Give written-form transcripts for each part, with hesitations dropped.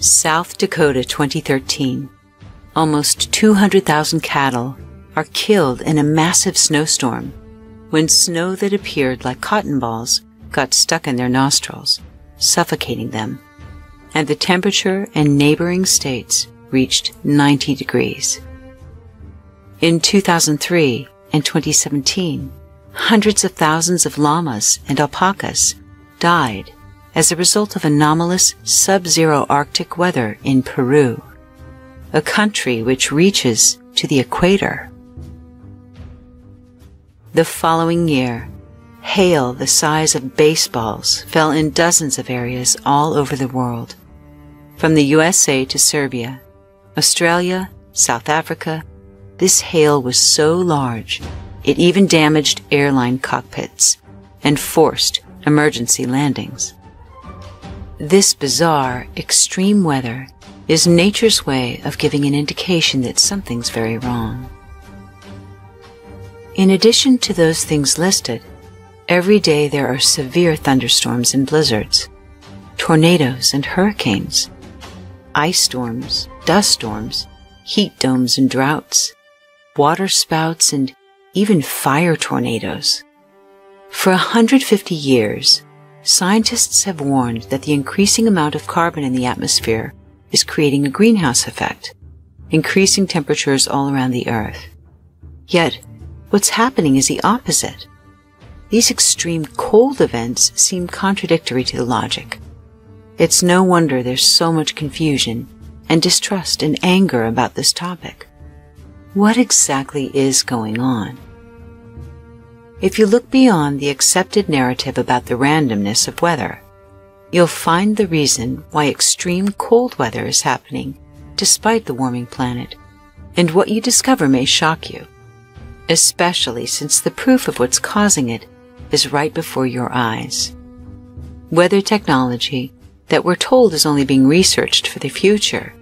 South Dakota 2013. Almost 200,000 cattle are killed in a massive snowstorm when snow that appeared like cotton balls got stuck in their nostrils, suffocating them, and the temperature in neighboring states reached 90 degrees. In 2003 and 2017, hundreds of thousands of llamas and alpacas died as a result of anomalous sub-zero Arctic weather in Peru, a country which reaches to the equator. The following year, hail the size of baseballs fell in dozens of areas all over the world, from the USA to Serbia, Australia, South Africa. This hail was so large, it even damaged airline cockpits and forced emergency landings. This bizarre, extreme weather is nature's way of giving an indication that something's very wrong. In addition to those things listed, every day there are severe thunderstorms and blizzards, tornadoes and hurricanes, ice storms, dust storms, heat domes and droughts, water spouts, and even fire tornadoes. For 150 years, scientists have warned that the increasing amount of carbon in the atmosphere is creating a greenhouse effect, increasing temperatures all around the Earth. Yet, what's happening is the opposite. These extreme cold events seem contradictory to the logic. It's no wonder there's so much confusion and distrust and anger about this topic. What exactly is going on? If you look beyond the accepted narrative about the randomness of weather, you'll find the reason why extreme cold weather is happening despite the warming planet, and what you discover may shock you, especially since the proof of what's causing it is right before your eyes. Weather technology that we're told is only being researched for the future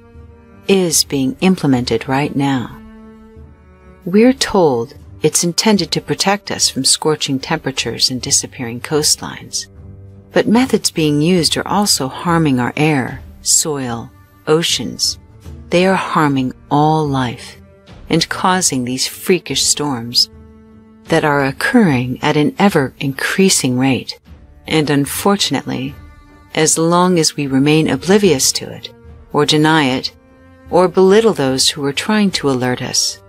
is being implemented right now. We're told it's intended to protect us from scorching temperatures and disappearing coastlines. But methods being used are also harming our air, soil, oceans. They are harming all life and causing these freakish storms that are occurring at an ever-increasing rate. And unfortunately, as long as we remain oblivious to it, or deny it, or belittle those who are trying to alert us,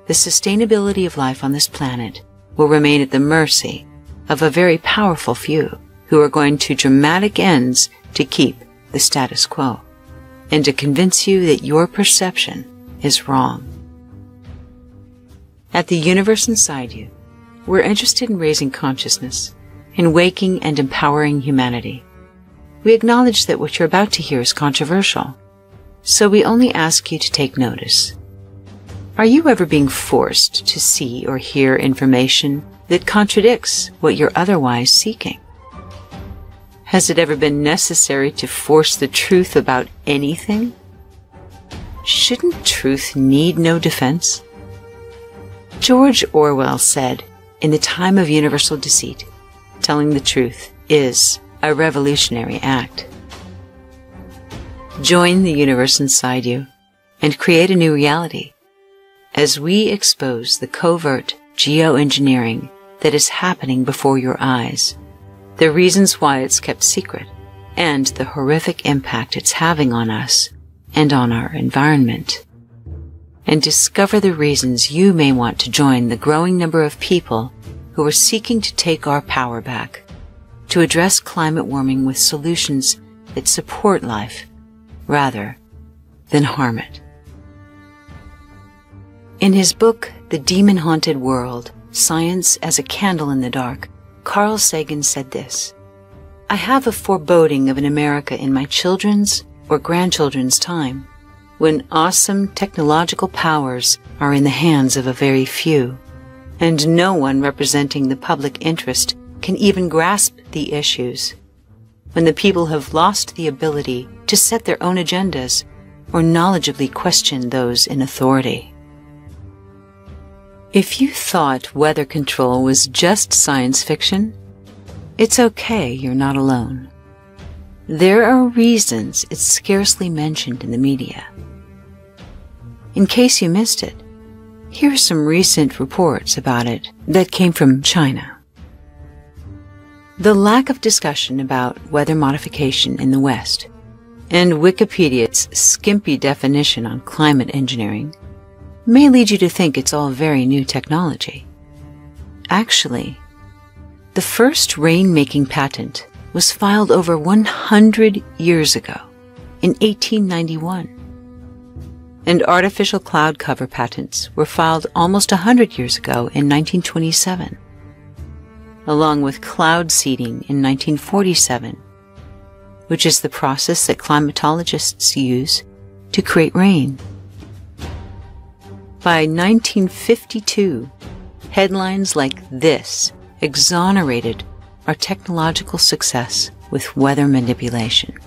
the sustainability of life on this planet will remain at the mercy of a very powerful few who are going to dramatic ends to keep the status quo and to convince you that your perception is wrong. At the universe inside you, we're interested in raising consciousness, in waking and empowering humanity. We acknowledge that what you're about to hear is controversial, so we only ask you to take notice. Are you ever being forced to see or hear information that contradicts what you're otherwise seeking? Has it ever been necessary to force the truth about anything? Shouldn't truth need no defense? George Orwell said, "In the time of universal deceit, telling the truth is a revolutionary act." Join the universe inside you and create a new reality as we expose the covert geoengineering that is happening before your eyes, the reasons why it's kept secret, and the horrific impact it's having on us and on our environment. And discover the reasons you may want to join the growing number of people who are seeking to take our power back, to address climate warming with solutions that support life rather than harm it. In his book, The Demon-Haunted World, Science as a Candle in the Dark, Carl Sagan said this: "I have a foreboding of an America in my children's or grandchildren's time, when awesome technological powers are in the hands of a very few, and no one representing the public interest can even grasp the issues, when the people have lost the ability to set their own agendas or knowledgeably question those in authority." If you thought weather control was just science fiction, it's okay, you're not alone. there are reasons it's scarcely mentioned in the media. In case you missed it, here are some recent reports about it that came from China. The lack of discussion about weather modification in the West and Wikipedia's skimpy definition on climate engineering may lead you to think it's all very new technology. Actually, the first rain-making patent was filed over 100 years ago, in 1891. And artificial cloud cover patents were filed almost 100 years ago in 1927, along with cloud seeding in 1947, which is the process that climatologists use to create rain. By 1952, headlines like this exonerated our technological success with weather manipulation.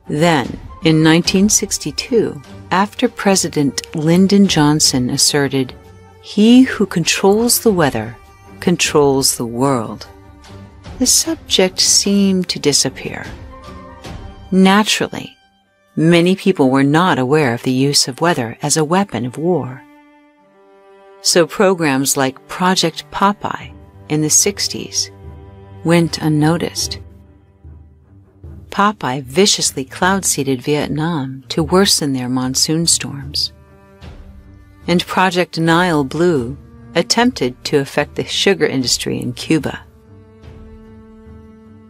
Then, in 1962, after President Lyndon Johnson asserted, "He who controls the weather controls the world," the subject seemed to disappear. Naturally, many people were not aware of the use of weather as a weapon of war. So programs like Project Popeye in the 60s went unnoticed. Popeye viciously cloud-seeded Vietnam to worsen their monsoon storms. And Project Nile Blue attempted to affect the sugar industry in Cuba.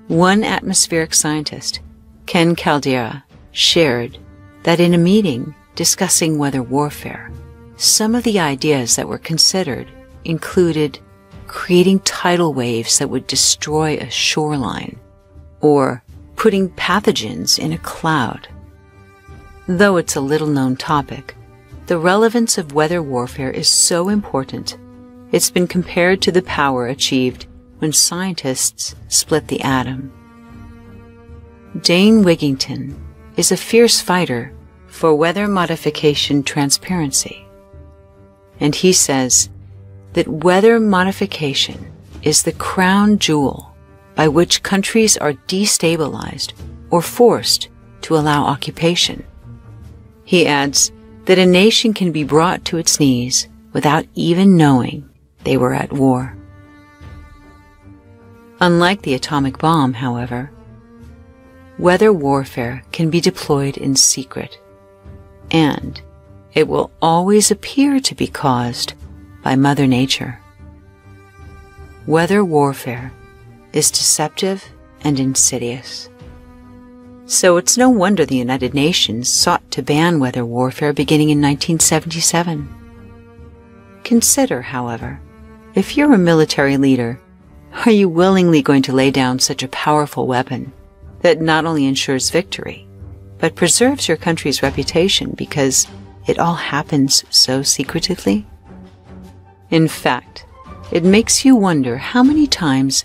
One atmospheric scientist, Ken Caldera, shared that in a meeting discussing weather warfare, some of the ideas that were considered included creating tidal waves that would destroy a shoreline, or putting pathogens in a cloud. Though it's a little-known topic, the relevance of weather warfare is so important, it's been compared to the power achieved when scientists split the atom. Dane Wigington is a fierce fighter for weather modification transparency, and he says that weather modification is the crown jewel by which countries are destabilized or forced to allow occupation. He adds that a nation can be brought to its knees without even knowing they were at war. Unlike the atomic bomb, however, weather warfare can be deployed in secret, and it will always appear to be caused by Mother Nature. Weather warfare is deceptive and insidious. So it's no wonder the United Nations sought to ban weather warfare beginning in 1977. Consider, however, if you're a military leader, are you willingly going to lay down such a powerful weapon that not only ensures victory, but preserves your country's reputation because it all happens so secretively? In fact, it makes you wonder how many times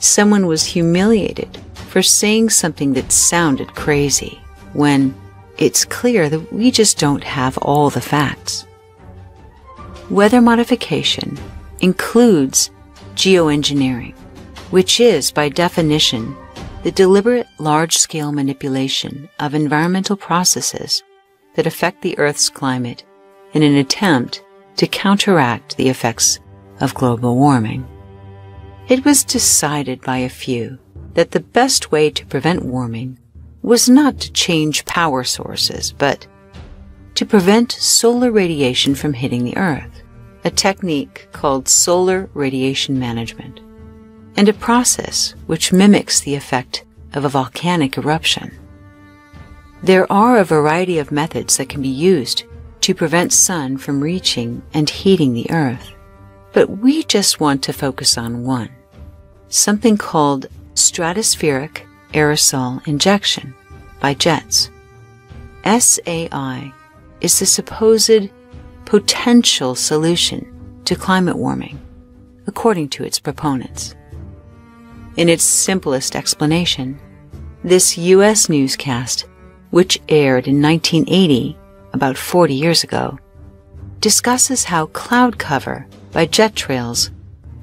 someone was humiliated for saying something that sounded crazy when it's clear that we just don't have all the facts. Weather modification includes geoengineering, which is, by definition, the deliberate large-scale manipulation of environmental processes that affect the Earth's climate in an attempt to counteract the effects of global warming. It was decided by a few that the best way to prevent warming was not to change power sources, but to prevent solar radiation from hitting the Earth, a technique called solar radiation management, and a process which mimics the effect of a volcanic eruption. There are a variety of methods that can be used to prevent sun from reaching and heating the Earth, but we just want to focus on one, something called stratospheric aerosol injection by jets. SAI is the supposed potential solution to climate warming, according to its proponents. In its simplest explanation, this U.S. newscast, which aired in 1980, about 40 years ago, discusses how cloud cover by jet trails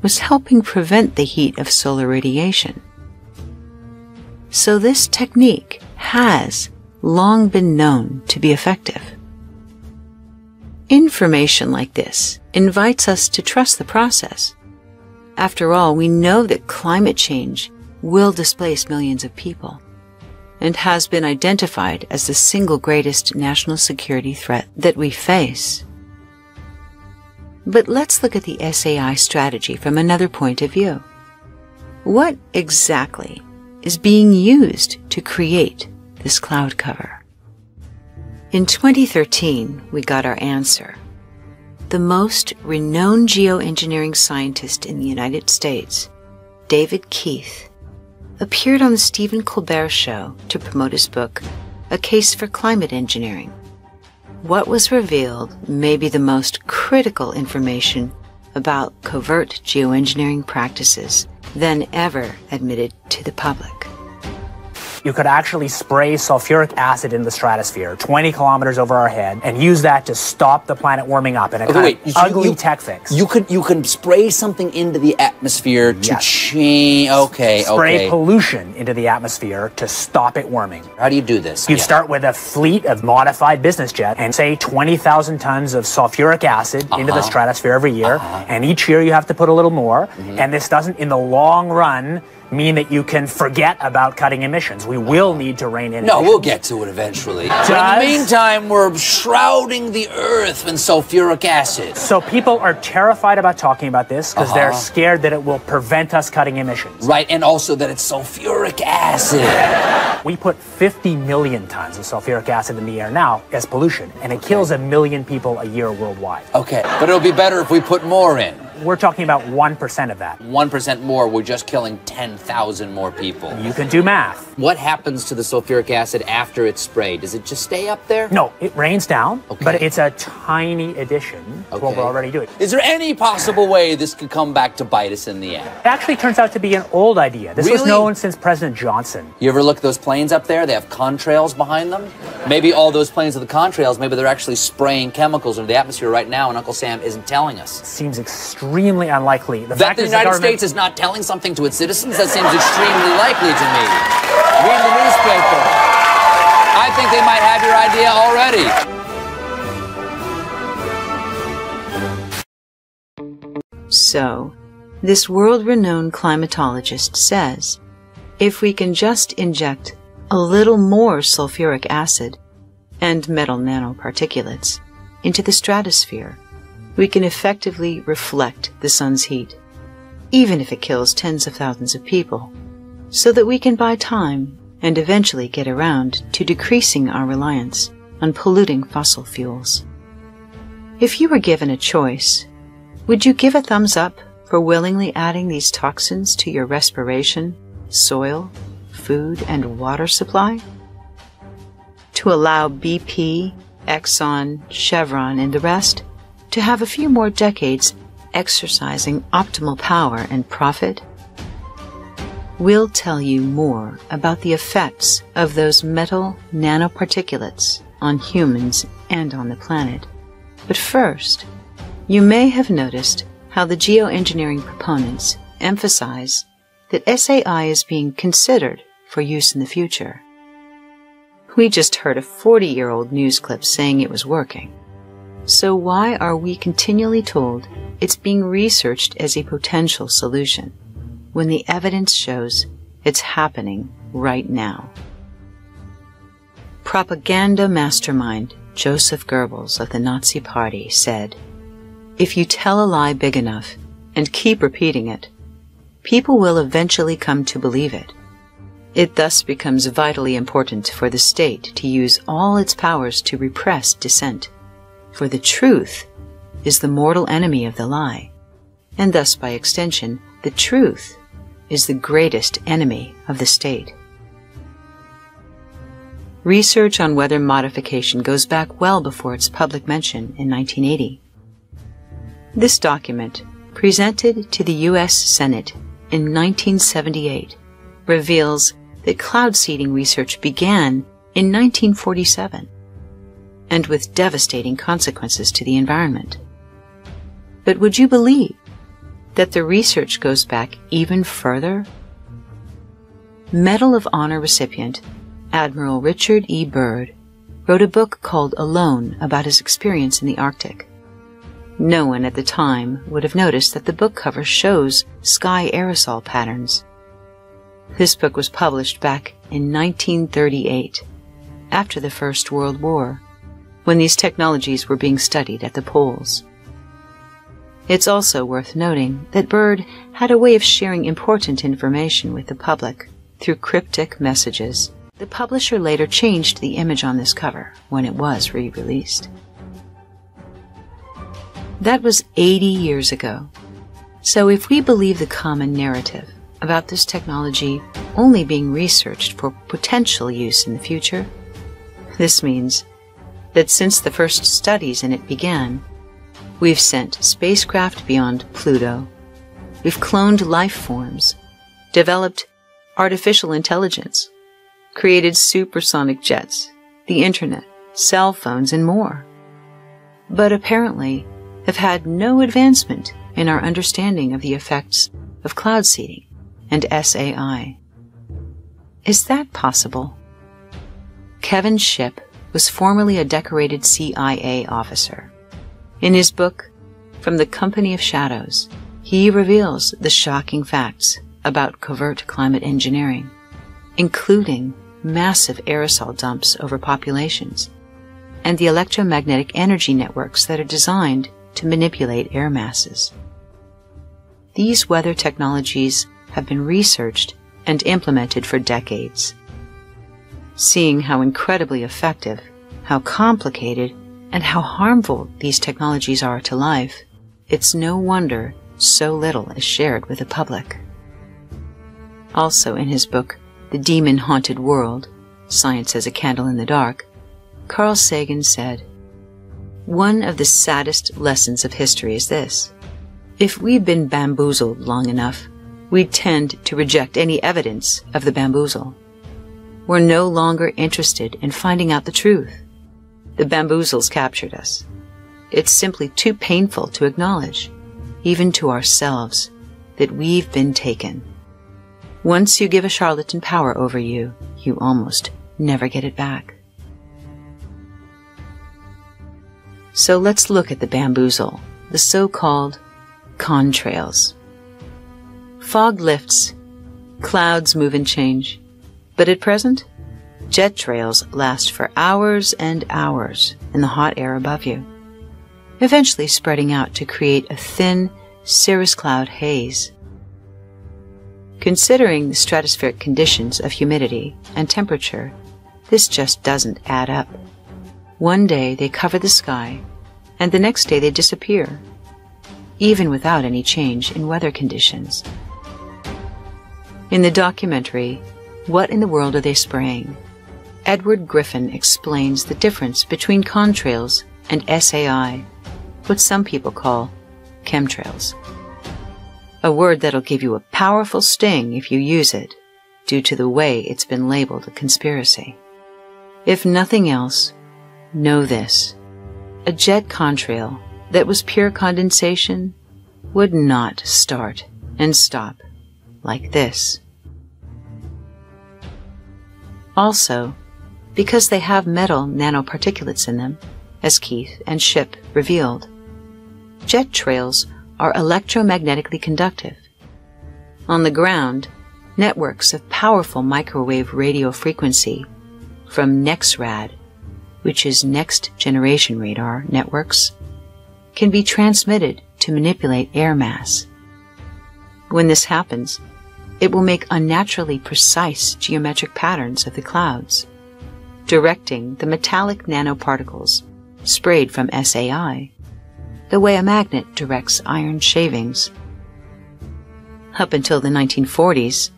was helping prevent the heat of solar radiation. So this technique has long been known to be effective. Information like this invites us to trust the process. After all, we know that climate change will displace millions of people and has been identified as the single greatest national security threat that we face. But let's look at the SAI strategy from another point of view. What exactly is being used to create this cloud cover? In 2013, we got our answer. The most renowned geoengineering scientist in the United States, David Keith, appeared on the Stephen Colbert Show to promote his book, A Case for Climate Engineering. What was revealed may be the most critical information about covert geoengineering practices than ever admitted to the public. You could actually spray sulfuric acid in the stratosphere 20 kilometers over our head and use that to stop the planet warming up in a ugly tech fix. You can spray something into the atmosphere to change. Spray pollution into the atmosphere to stop it warming. How do you do this? You'd start with a fleet of modified business jets and say 20,000 tons of sulfuric acid into the stratosphere every year. And each year you have to put a little more. And this doesn't, in the long run, mean that you can forget about cutting emissions. We will need to rein in emissions. No, we'll get to it eventually. But in the meantime, we're shrouding the Earth in sulfuric acid. So people are terrified about talking about this because they're scared that it will prevent us cutting emissions. Right, and also that it's sulfuric acid. We put 50 million tons of sulfuric acid in the air now as pollution, and it kills 1 million people a year worldwide. Okay, but it'll be better if we put more in. We're talking about 1% of that. 1% more, we're just killing 10,000 more people. You can do math. What happens to the sulfuric acid after it's sprayed? Does it just stay up there? No, it rains down, but it's a tiny addition to what we're already doing. Is there any possible way this could come back to bite us in the end? It actually turns out to be an old idea. This was known since President Johnson. You ever look at those planes up there? They have contrails behind them. Maybe all those planes are the contrails. Maybe they're actually spraying chemicals into the atmosphere right now and Uncle Sam isn't telling us. Seems extremely unlikely. That the United States is not telling something to its citizens? That seems extremely likely to me. Read the newspaper. I think they might have your idea already. So, this world-renowned climatologist says, if we can just inject a little more sulfuric acid and metal nanoparticulates into the stratosphere, we can effectively reflect the sun's heat, even if it kills tens of thousands of people, so that we can buy time and eventually get around to decreasing our reliance on polluting fossil fuels. If you were given a choice, would you give a thumbs up for willingly adding these toxins to your respiration, soil, food, and water supply? To allow BP, Exxon, Chevron, and the rest to have a few more decades exercising optimal power and profit? We'll tell you more about the effects of those metal nanoparticulates on humans and on the planet. But first, you may have noticed how the geoengineering proponents emphasize that SAI is being considered for use in the future. We just heard a 40-year-old news clip saying it was working. So why are we continually told it's being researched as a potential solution, when the evidence shows it's happening right now? Propaganda mastermind Joseph Goebbels of the Nazi Party said, "If you tell a lie big enough and keep repeating it, people will eventually come to believe it. It thus becomes vitally important for the state to use all its powers to repress dissent. For the truth is the mortal enemy of the lie, and thus by extension, the truth is the greatest enemy of the state." Research on weather modification goes back well before its public mention in 1980. This document, presented to the U.S. Senate in 1978, reveals that cloud seeding research began in 1947, and with devastating consequences to the environment. But would you believe that the research goes back even further? Medal of Honor recipient Admiral Richard E. Byrd wrote a book called Alone about his experience in the Arctic. No one at the time would have noticed that the book cover shows sky aerosol patterns. This book was published back in 1938, after the First World War, when these technologies were being studied at the poles. It's also worth noting that Byrd had a way of sharing important information with the public through cryptic messages. The publisher later changed the image on this cover when it was re-released. That was 80 years ago. So if we believe the common narrative about this technology only being researched for potential use in the future, this means that since the first studies in it began, we've sent spacecraft beyond Pluto, we've cloned life forms, developed artificial intelligence, created supersonic jets, the internet, cell phones, and more, but apparently have had no advancement in our understanding of the effects of cloud seeding and SAI. Is that possible? Kevin Shipp was formerly a decorated CIA officer. In his book, From the Company of Shadows, he reveals the shocking facts about covert climate engineering, including massive aerosol dumps over populations and the electromagnetic energy networks that are designed to manipulate air masses. These weather technologies have been researched and implemented for decades. Seeing how incredibly effective, how complicated, and how harmful these technologies are to life, it's no wonder so little is shared with the public. Also in his book, The Demon-Haunted World, Science as a Candle in the Dark, Carl Sagan said, "One of the saddest lessons of history is this. If we've been bamboozled long enough, we tend to reject any evidence of the bamboozle. We're no longer interested in finding out the truth. The bamboozles captured us. It's simply too painful to acknowledge, even to ourselves, that we've been taken. Once you give a charlatan power over you, you almost never get it back." So let's look at the bamboozle, the so-called contrails. Fog lifts, clouds move and change, but at present, jet trails last for hours and hours in the hot air above you, eventually spreading out to create a thin cirrus cloud haze. Considering the stratospheric conditions of humidity and temperature, this just doesn't add up. One day they cover the sky, and the next day they disappear, even without any change in weather conditions. In the documentary, What in the World Are They Spraying?, Edward Griffin explains the difference between contrails and SAI, what some people call chemtrails. A word that'll give you a powerful sting if you use it, due to the way it's been labeled a conspiracy. If nothing else, know this. A jet contrail that was pure condensation would not start and stop like this. Also, because they have metal nanoparticulates in them, as Keith and Shipp revealed, jet trails are electromagnetically conductive. On the ground, networks of powerful microwave radio frequency from NEXRAD, which is Next Generation Radar networks, can be transmitted to manipulate air mass. When this happens, it will make unnaturally precise geometric patterns of the clouds, directing the metallic nanoparticles sprayed from SAI, the way a magnet directs iron shavings. Up until the 1940s,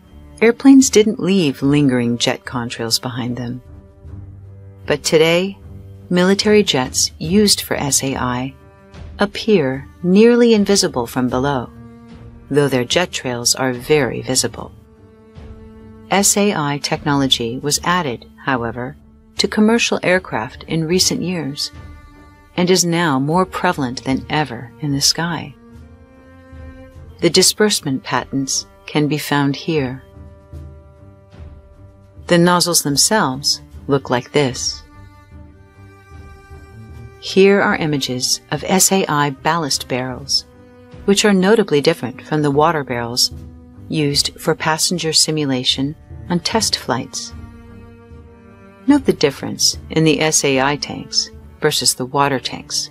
airplanes didn't leave lingering jet contrails behind them. But today, military jets used for SAI appear nearly invisible from below, though their jet trails are very visible. SAI technology was added, however, to commercial aircraft in recent years, and is now more prevalent than ever in the sky. The disbursement patents can be found here. The nozzles themselves look like this. Here are images of SAI ballast barrels, which are notably different from the water barrels used for passenger simulation on test flights. Note the difference in the SAI tanks versus the water tanks,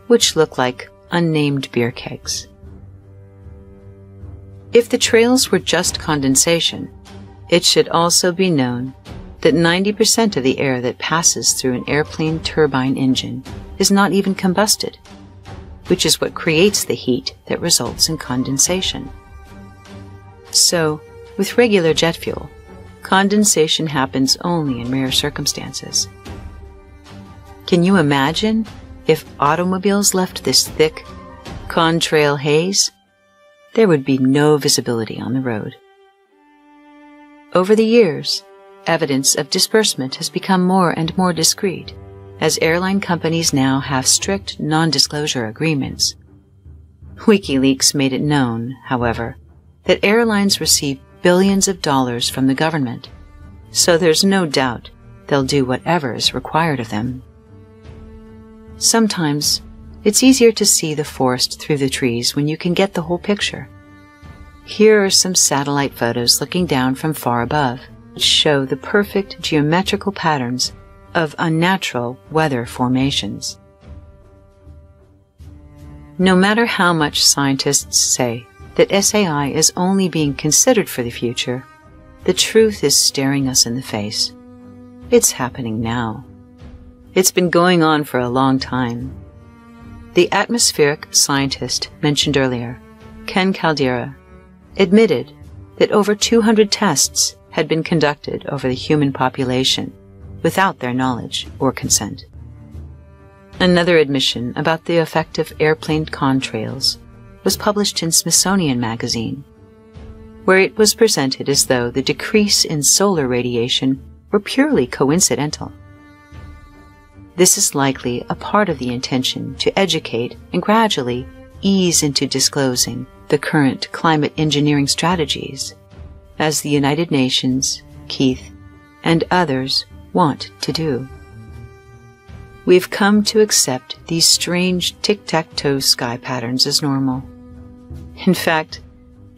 which look like unnamed beer kegs. If the trails were just condensation, it should also be known that 90% of the air that passes through an airplane turbine engine is not even combusted, which is what creates the heat that results in condensation. So, with regular jet fuel, condensation happens only in rare circumstances. Can you imagine if automobiles left this thick, contrail haze? There would be no visibility on the road. Over the years, evidence of disbursement has become more and more discreet, as airline companies now have strict non-disclosure agreements. WikiLeaks made it known, however, that airlines receive billions of dollars from the government, so there's no doubt they'll do whatever is required of them. Sometimes, it's easier to see the forest through the trees when you can get the whole picture. Here are some satellite photos looking down from far above, which show the perfect geometrical patterns of unnatural weather formations. No matter how much scientists say that SAI is only being considered for the future, the truth is staring us in the face. It's happening now. It's been going on for a long time. The atmospheric scientist mentioned earlier, Ken Caldeira, admitted that over 200 tests had been conducted over the human population without their knowledge or consent. Another admission about the effect of airplane contrails was published in Smithsonian Magazine, where it was presented as though the decrease in solar radiation were purely coincidental. This is likely a part of the intention to educate and gradually ease into disclosing the current climate engineering strategies, as the United Nations, Keith, and others want to do. We've come to accept these strange tic-tac-toe sky patterns as normal. In fact,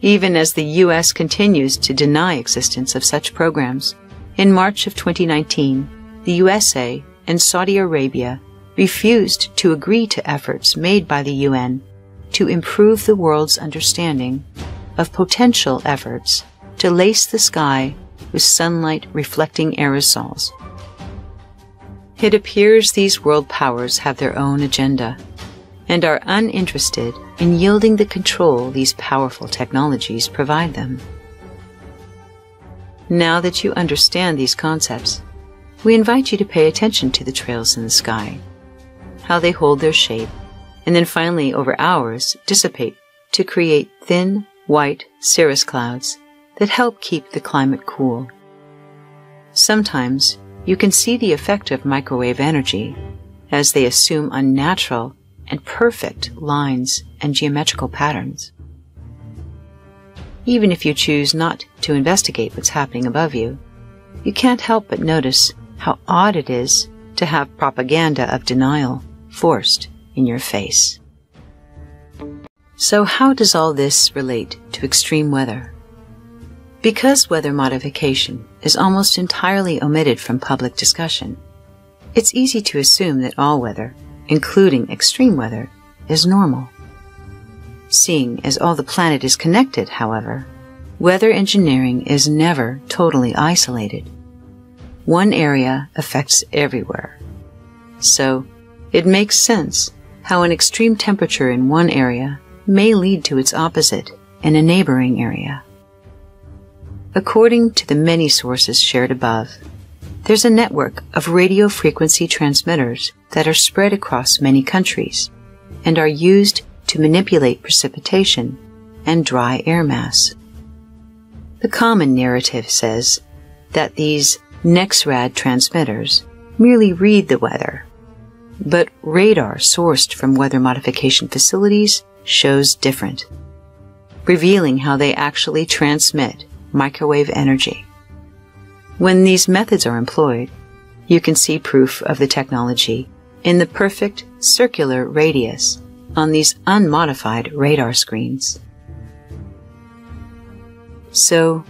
even as the U.S. continues to deny existence of such programs, in March of 2019, the USA and Saudi Arabia refused to agree to efforts made by the UN to improve the world's understanding of potential efforts to lace the sky with sunlight-reflecting aerosols. It appears these world powers have their own agenda and are uninterested in yielding the control these powerful technologies provide them. Now that you understand these concepts, we invite you to pay attention to the trails in the sky, how they hold their shape, and then finally, over hours, dissipate to create thin, white cirrus clouds that help keep the climate cool. Sometimes, you can see the effect of microwave energy as they assume unnatural and perfect lines and geometrical patterns. Even if you choose not to investigate what's happening above you, you can't help but notice how odd it is to have propaganda of denial forced in your face. So how does all this relate to extreme weather? Because weather modification is almost entirely omitted from public discussion, it's easy to assume that all weather, including extreme weather, is normal. Seeing as all the planet is connected, however, weather engineering is never totally isolated. One area affects everywhere. So, it makes sense how an extreme temperature in one area may lead to its opposite in a neighboring area. According to the many sources shared above, there's a network of radio frequency transmitters that are spread across many countries and are used to manipulate precipitation and dry air mass. The common narrative says that these NEXRAD transmitters merely read the weather, but radar sourced from weather modification facilities shows different, revealing how they actually transmit microwave energy. When these methods are employed, you can see proof of the technology in the perfect circular radius on these unmodified radar screens. So,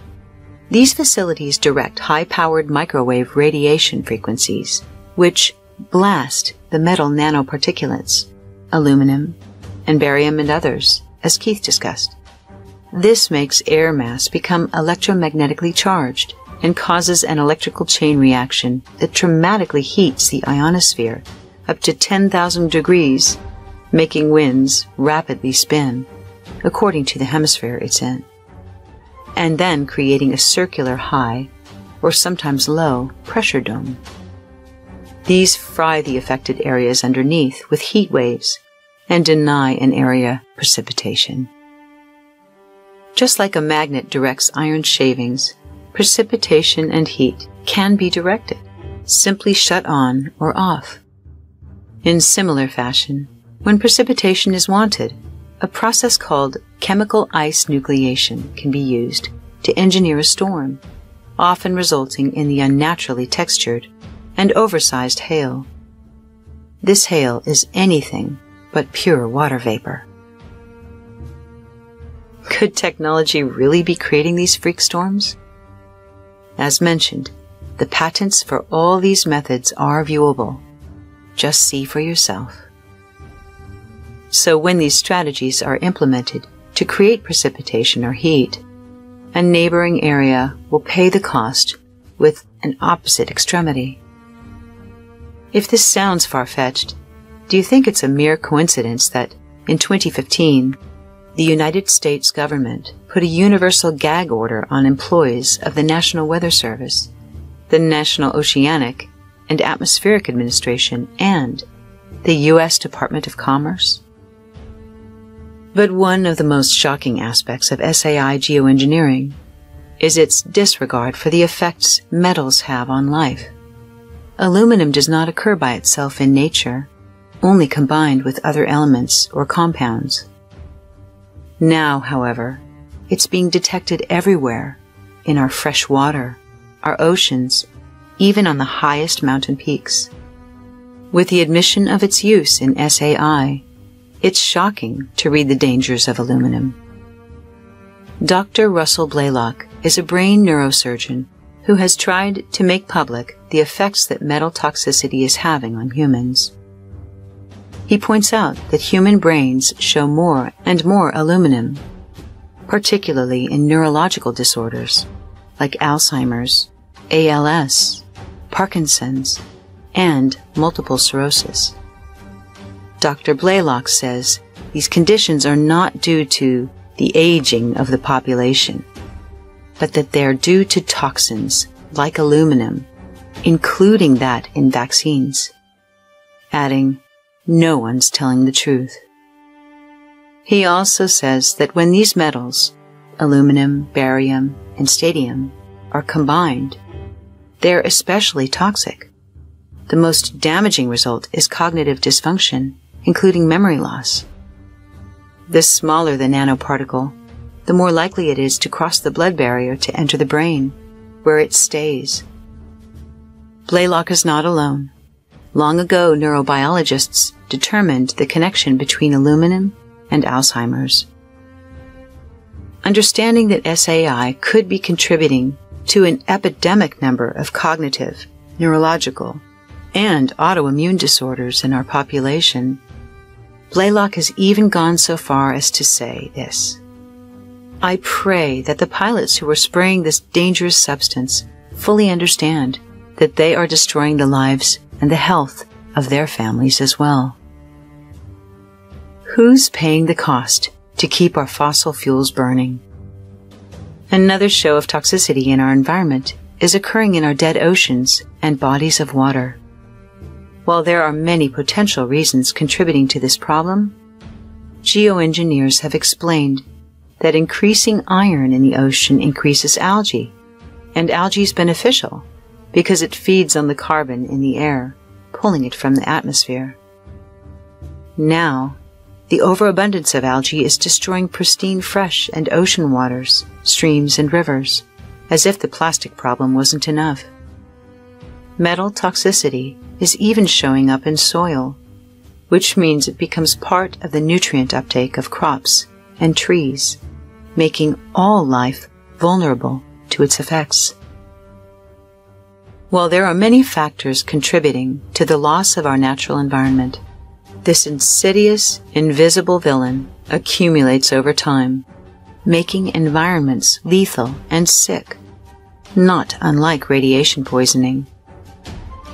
these facilities direct high-powered microwave radiation frequencies, which blast the metal nanoparticulates, aluminum, and barium and others, as Keith discussed. This makes air mass become electromagnetically charged and causes an electrical chain reaction that dramatically heats the ionosphere up to 10,000 degrees, making winds rapidly spin, according to the hemisphere it's in, and then creating a circular high, or sometimes low, pressure dome. These fry the affected areas underneath with heat waves and deny an area precipitation. Just like a magnet directs iron shavings, precipitation and heat can be directed, simply shut on or off. In similar fashion, when precipitation is wanted, a process called chemical ice nucleation can be used to engineer a storm, often resulting in the unnaturally textured and oversized hail. This hail is anything but pure water vapor. Could technology really be creating these freak storms? As mentioned, the patents for all these methods are viewable. Just see for yourself. So when these strategies are implemented to create precipitation or heat, a neighboring area will pay the cost with an opposite extremity. If this sounds far-fetched, do you think it's a mere coincidence that in 2015, the United States government put a universal gag order on employees of the National Weather Service, the National Oceanic and Atmospheric Administration, and the U.S. Department of Commerce? But one of the most shocking aspects of SAI geoengineering is its disregard for the effects metals have on life. Aluminum does not occur by itself in nature, only combined with other elements or compounds. Now, however, it's being detected everywhere, in our fresh water, our oceans, even on the highest mountain peaks. With the admission of its use in SAI, it's shocking to read the dangers of aluminum. Dr. Russell Blaylock is a brain neurosurgeon who has tried to make public the effects that metal toxicity is having on humans. He points out that human brains show more and more aluminum, particularly in neurological disorders like Alzheimer's, ALS, Parkinson's, and multiple sclerosis. Dr. Blaylock says these conditions are not due to the aging of the population, but that they are due to toxins like aluminum, including that in vaccines, adding, "No one's telling the truth." He also says that when these metals, aluminum, barium, and stadium, are combined, they're especially toxic. The most damaging result is cognitive dysfunction, including memory loss. The smaller the nanoparticle, the more likely it is to cross the blood barrier to enter the brain, where it stays. Blaylock is not alone. Long ago, neurobiologists determined the connection between aluminum and Alzheimer's. Understanding that SAI could be contributing to an epidemic number of cognitive, neurological, and autoimmune disorders in our population, Blaylock has even gone so far as to say this: "I pray that the pilots who are spraying this dangerous substance fully understand that they are destroying the lives and the health of their families as well." Who's paying the cost to keep our fossil fuels burning? Another show of toxicity in our environment is occurring in our dead oceans and bodies of water. While there are many potential reasons contributing to this problem, geoengineers have explained that increasing iron in the ocean increases algae, and algae is beneficial because it feeds on the carbon in the air, pulling it from the atmosphere. Now, the overabundance of algae is destroying pristine fresh and ocean waters, streams and rivers, as if the plastic problem wasn't enough. Metal toxicity is even showing up in soil, which means it becomes part of the nutrient uptake of crops and trees, making all life vulnerable to its effects. While there are many factors contributing to the loss of our natural environment, this insidious, invisible villain accumulates over time, making environments lethal and sick, not unlike radiation poisoning.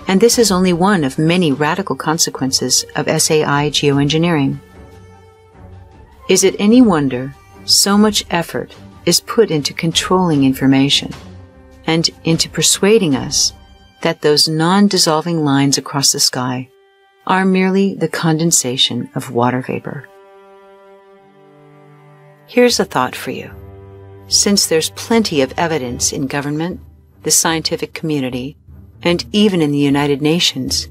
And this is only one of many radical consequences of SAI geoengineering. Is it any wonder so much effort is put into controlling information and into persuading us that those non-dissolving lines across the sky are merely the condensation of water vapor? Here's a thought for you. Since there's plenty of evidence in government, the scientific community, and even in the United Nations,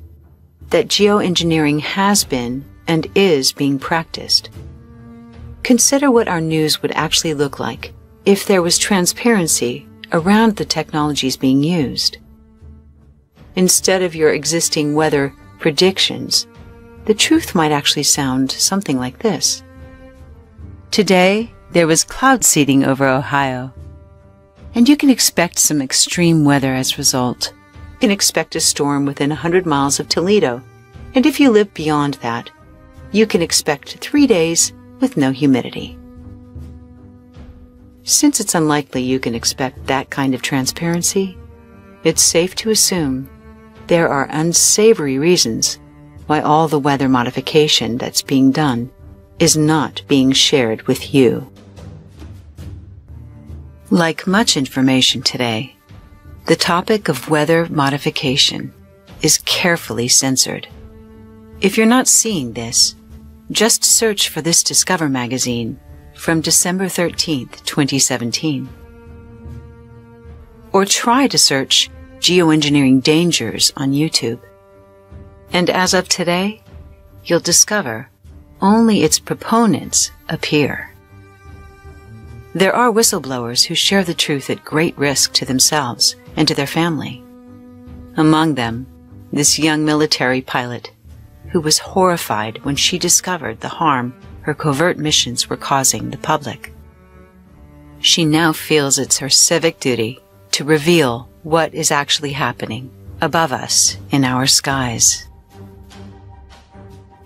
that geoengineering has been and is being practiced, consider what our news would actually look like if there was transparency around the technologies being used. Instead of your existing weather predictions, the truth might actually sound something like this. Today, there was cloud seeding over Ohio, and you can expect some extreme weather as a result. You can expect a storm within 100 miles of Toledo, and if you live beyond that, you can expect 3 days with no humidity. Since it's unlikely you can expect that kind of transparency, it's safe to assume there are unsavory reasons why all the weather modification that's being done is not being shared with you. Like much information today, the topic of weather modification is carefully censored. If you're not seeing this, just search for this Discover magazine from December 13th, 2017. Or try to search geoengineering dangers on YouTube. And as of today, you'll discover only its proponents appear. There are whistleblowers who share the truth at great risk to themselves and to their family. Among them, this young military pilot who was horrified when she discovered the harm her covert missions were causing the public. She now feels it's her civic duty to reveal what is actually happening above us in our skies.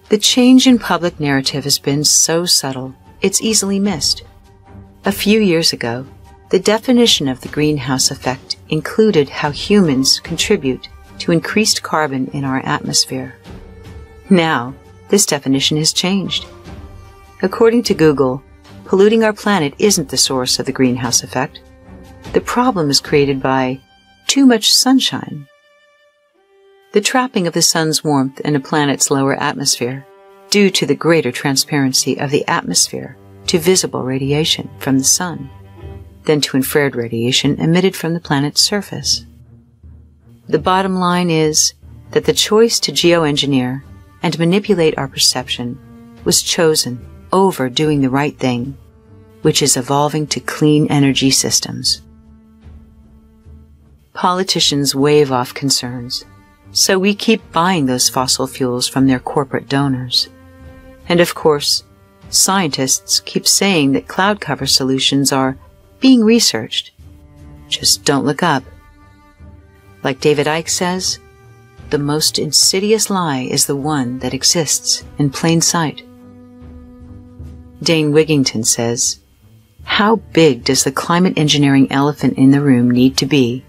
The change in public narrative has been so subtle, it's easily missed. A few years ago, the definition of the greenhouse effect included how humans contribute to increased carbon in our atmosphere. Now, this definition has changed. According to Google, polluting our planet isn't the source of the greenhouse effect. The problem is created by too much sunshine. The trapping of the sun's warmth in a planet's lower atmosphere, due to the greater transparency of the atmosphere to visible radiation from the sun, than to infrared radiation emitted from the planet's surface. The bottom line is that the choice to geoengineer and manipulate our perception was chosen over doing the right thing, which is evolving to clean energy systems. Politicians wave off concerns, so we keep buying those fossil fuels from their corporate donors. And of course, scientists keep saying that cloud cover solutions are being researched. Just don't look up. Like David Icke says, the most insidious lie is the one that exists in plain sight. Dane Wigington says, how big does the climate engineering elephant in the room need to be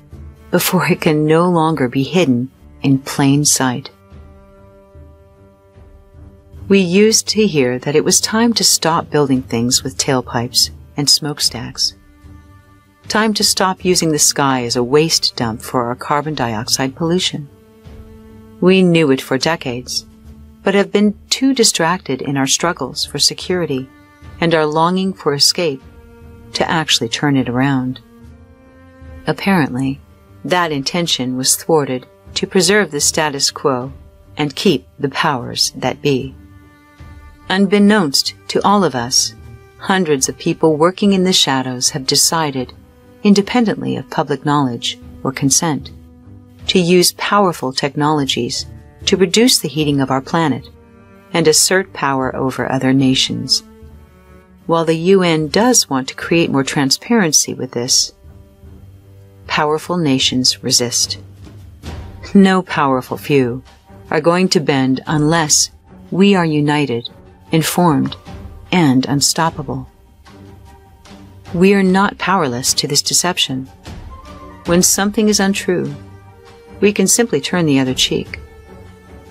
before it can no longer be hidden in plain sight? We used to hear that it was time to stop building things with tailpipes and smokestacks. Time to stop using the sky as a waste dump for our carbon dioxide pollution. We knew it for decades, but have been too distracted in our struggles for security and our longing for escape to actually turn it around. Apparently, that intention was thwarted to preserve the status quo and keep the powers that be. Unbeknownst to all of us, hundreds of people working in the shadows have decided independently of public knowledge or consent, to use powerful technologies to reduce the heating of our planet and assert power over other nations. While the UN does want to create more transparency with this, powerful nations resist. No powerful few are going to bend unless we are united, informed, and unstoppable. We are not powerless to this deception. When something is untrue, we can simply turn the other cheek.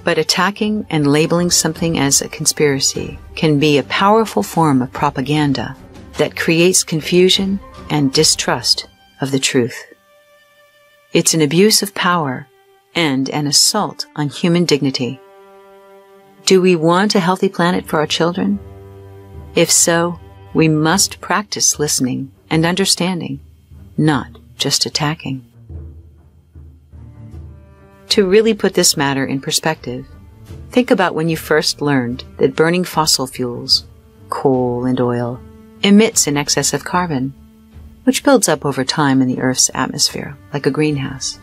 But attacking and labeling something as a conspiracy can be a powerful form of propaganda that creates confusion and distrust of the truth. It's an abuse of power and an assault on human dignity. Do we want a healthy planet for our children? If so, we must practice listening and understanding, not just attacking. To really put this matter in perspective, think about when you first learned that burning fossil fuels, coal and oil, emits in excess of carbon, which builds up over time in the Earth's atmosphere like a greenhouse.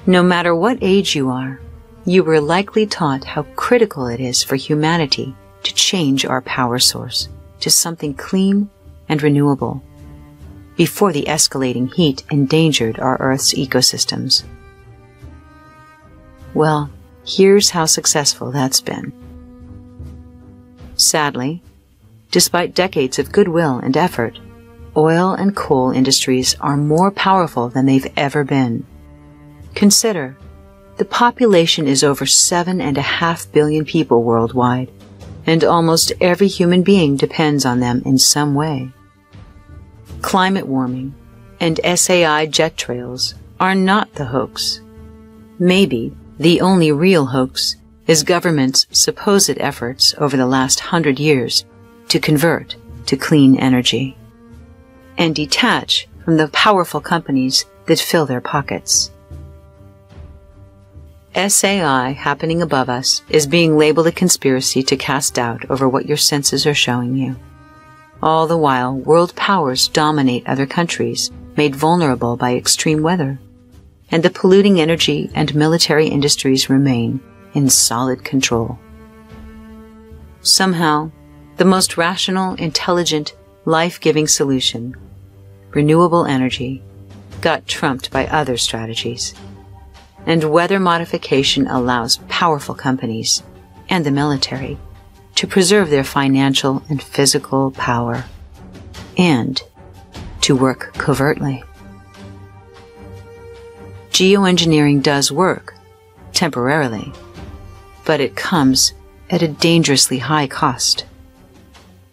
No matter what age you are, you were likely taught how critical it is for humanity to change our power source to something clean and renewable before the escalating heat endangered our Earth's ecosystems. Well, here's how successful that's been. Sadly, despite decades of goodwill and effort, oil and coal industries are more powerful than they've ever been. Consider, the population is over 7.5 billion people worldwide, and almost every human being depends on them in some way. Climate warming and SAI jet trails are not the hoax. Maybe the only real hoax is government's supposed efforts over the last 100 years to convert to clean energy and detach from the powerful companies that fill their pockets. SAI happening above us is being labeled a conspiracy to cast doubt over what your senses are showing you. All the while, world powers dominate other countries, made vulnerable by extreme weather, and the polluting energy and military industries remain in solid control. Somehow, the most rational, intelligent, life-giving solution, renewable energy, got trumped by other strategies. And weather modification allows powerful companies and the military to preserve their financial and physical power and to work covertly. Geoengineering does work, temporarily, but it comes at a dangerously high cost.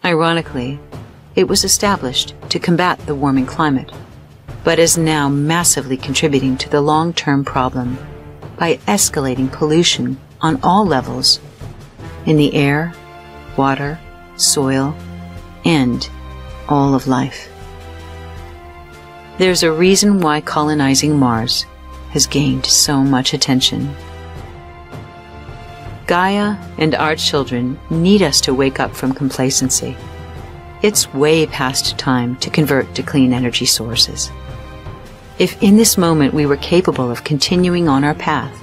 Ironically, it was established to combat the warming climate, but is now massively contributing to the long-term problem by escalating pollution on all levels in the air, water, soil, and all of life. There's a reason why colonizing Mars has gained so much attention. Gaia and our children need us to wake up from complacency. It's way past time to convert to clean energy sources. If in this moment we were capable of continuing on our path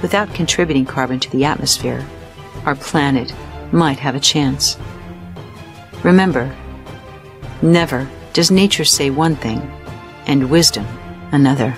without contributing carbon to the atmosphere, our planet might have a chance. Remember, never does nature say one thing and wisdom another.